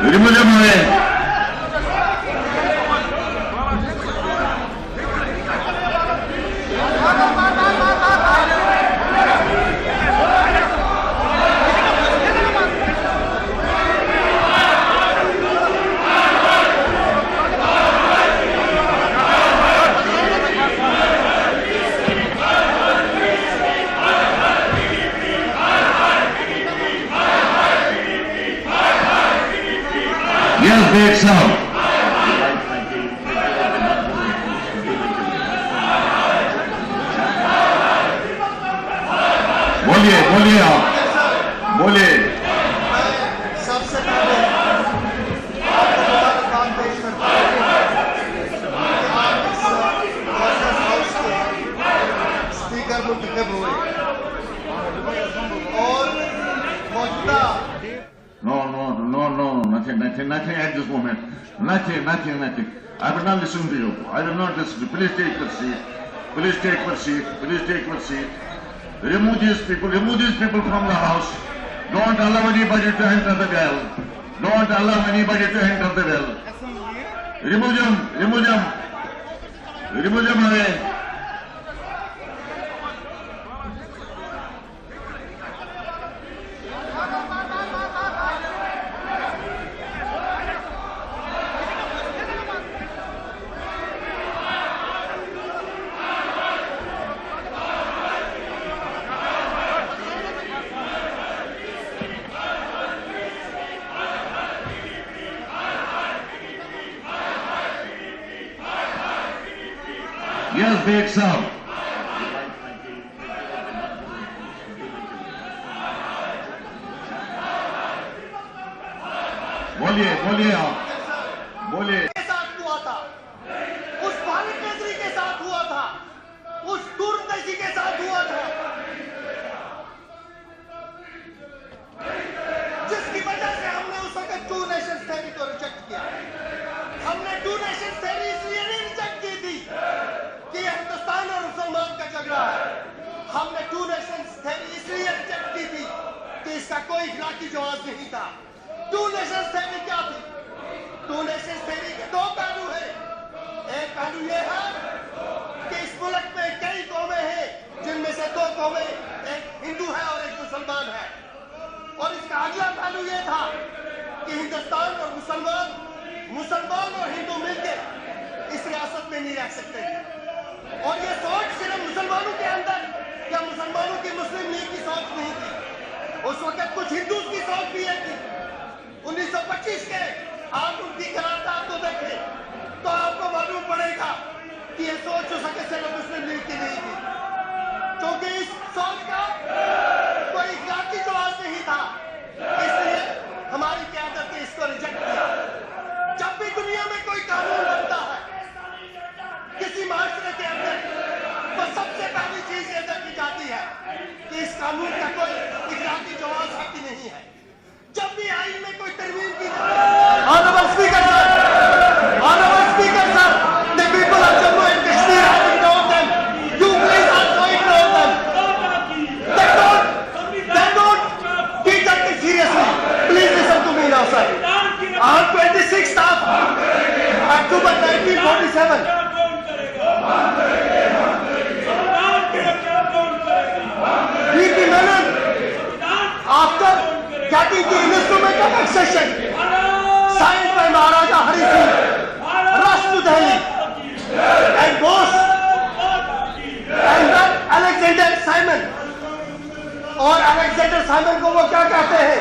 रिमुझम है। Yes, Big Sam. बोलिए बोलिए आप बोलिए। सबसे पहले आपको काम पेश करता हूं कि आप इस हाउस के स्पीकर मुंतखब हुए और मौजूदा No, nothing at this moment. Nothing. I will not listen to you. I will not listen to you. Please take your seat. Please take your seat. Remove these people from the house. Don't allow anybody to enter the well. Remove them away. Yes, Big Sam. बोलिए आप बोलिए। के साथ हुआ था, उस भारत नेत्री के साथ हुआ था, उस दूरदर्शी के साथ हुआ था, जिसकी वजह से हमने उस वक्त टू नेशंस थ्योरी को रिजेक्ट किया। हमने टू नेशंस थ्योरी इसलिए नहीं रिजेक्ट की थी कि हिंदुस्तान और मुसलमान का झगड़ा है। हमने टू नेशंस थ्योरी इसलिए रिजेक्ट की थी कि इसका कोई इखलाकी जवाब नहीं था। टू नेशंस थ्योरी क्या थी? टू नेशंस थ्योरी के दो पहलू हैं। एक पहलू यह है कि इस मुल्क में कई कौमें हैं, जिनमें से दो कौमें, एक हिंदू है और एक मुसलमान है। और इसका अगला पहलू यह था कि हिंदुस्तान और मुसलमान और हिंदू मिलकर इस रियासत में नहीं रह सकते। और ये सोच सिर्फ मुसलमानों के अंदर या मुसलमानों की मुस्लिम लीग की सोच नहीं थी, उस वक्त कुछ हिंदू की सोच भी है थी। 1925 के आप उनकी करारदाद को देखें तो आपको मालूम पड़ेगा कि ये सोच उस वक्त सिर्फ मुस्लिम लीग की नहीं थी, क्योंकि इस सोच का कोई इखलाकी जवाब नहीं था। इसलिए हमारी क़यादत ने इसको रिजेक्ट किया। जब भी दुनिया में कोई कानून बनता है किसी माशरे के अंदर, तो सबसे पहली चीज ये देखी जाती है कि इस कानून का कोई इखलाकी जवाब है कि नहीं है। जब भी आइन में कोई तरमीम की जाती है, honourable speaker sir, the people of Jammu and Kashmir have ignored them. You please also ignore them. They don't treat that seriously. Please listen to me now, sir. On 26th of October 1947. V.P. Menon, after getting the instrument of accession signed by Maharaja Hari Singh, rushed to Delhi and Bose and Alexander Simon. और Alexander Simon को वो क्या कहते हैं?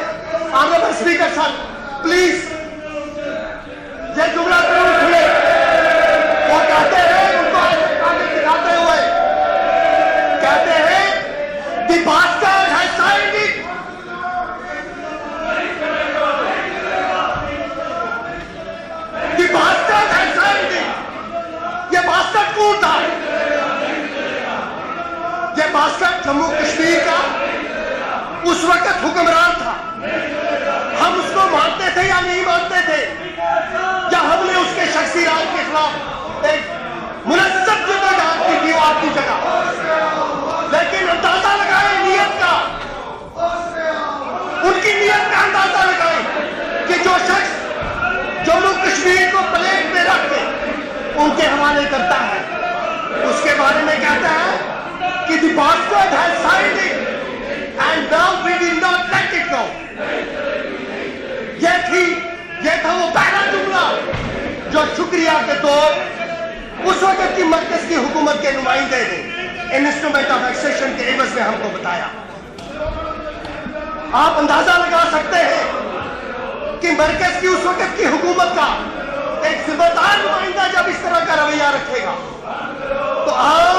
Honourable speaker sir, please ये जुमला जरूर सुने। वो कहते हैं, उनको आगे दिखाते हुए कहते हैं, the bastard has signed it. The bastard has signed it. ये बास्टर्ड कौन था? ये बास्टर्ड जम्मू कश्मीर का उस वक्त हुक्मरान था। हम उसको मानते थे या नहीं मानते थे, या हमने उसके शख्सी राज के खिलाफ एक मुनस्सब जदोजहद की थी वो आपकी जगह। लेकिन अंदाजा लगाए नीयत का, उनकी नीयत का अंदाजा लगाए कि जो शख्स हवाले करता है, उसके बारे में कहता है कि the bastard has signed it and now we will not let it go। ये था वो पहला जुमला जो शुक्रिया के तौर उस वक्त की मरकज की हुकूमत के नुमाइंदे ने इंस्ट्रूमेंट ऑफ एक्सेशन के एवज में हमको बताया। आप अंदाजा लगा सकते हैं कि मरकज की उस वक्त की हुकूमत का एक जिम्मेदार नुमाइंदा जब इस तरह का रवैया रखेगा तो आम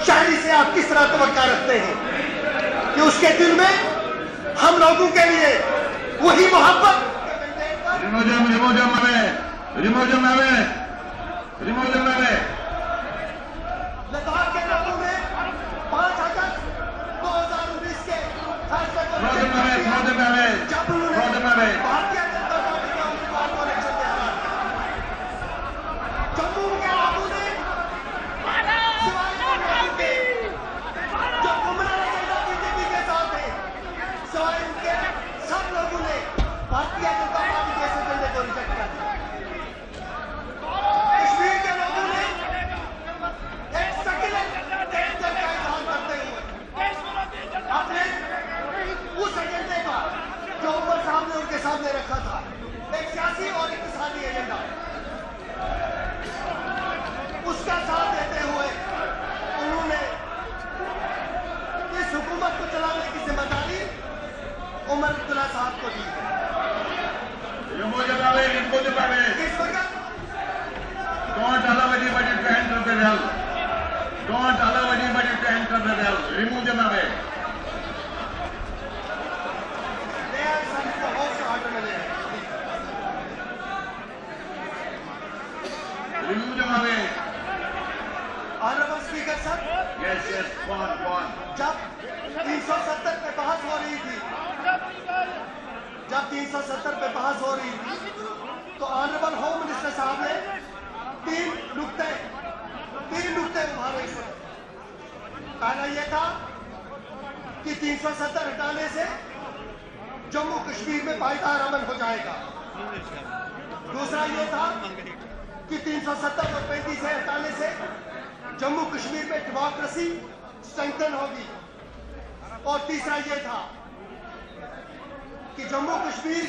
शहरी से आप किस तरह तवक्का रखते हैं कि उसके दिल में हम लोगों के लिए वही मोहब्बत। लद्दाख के लोगों ने 5 अगस्त 2019 के फैसले को जब उन्होंने भारतीय जनता पार्टी के उम्मीदवार को इलेक्शन में हरा दिया, जम्मू के लोगों ने जो गुमराह एजेंडा बीजेपी के साथ है, सिवाय उनके सब लोगों ने भारतीय जनता पार्टी के इस एजेंडे को रिजेक्ट कर दिया। कश्मीर के लोगों ने एक सेक्युलर डेंजर का इजहार करते हुए अपने उस एजेंडे का जो उमर साहब ने उनके सामने रखा था, एक सियासी और इक्तिसादी एजेंडा, उसका साथ देते हुए उन्होंने इस हुकूमत को चलाने की जिम्मेदारी उमर अब्दुल्ला साहब को दी। इस वक्त Don't allow anybody to enter the well. Don't allow anybody to enter the well. Remove them away. They are some of the host order. Remove them away. Honorable Speaker sir, Yes, go on. जब 370 पे बहस हो रही थी, तो honourable home minister साहब ने तीन नुक्ते उभारे इस वक्त। पहला यह था कि 370 हटाने से जम्मू कश्मीर में पायदार अमन हो जाएगा। दूसरा यह था कि 370 और 35 से हटाने से जम्मू कश्मीर में डेमोक्रेसी स्ट्रेंथन होगी। और तीसरा यह था कि जम्मू कश्मीर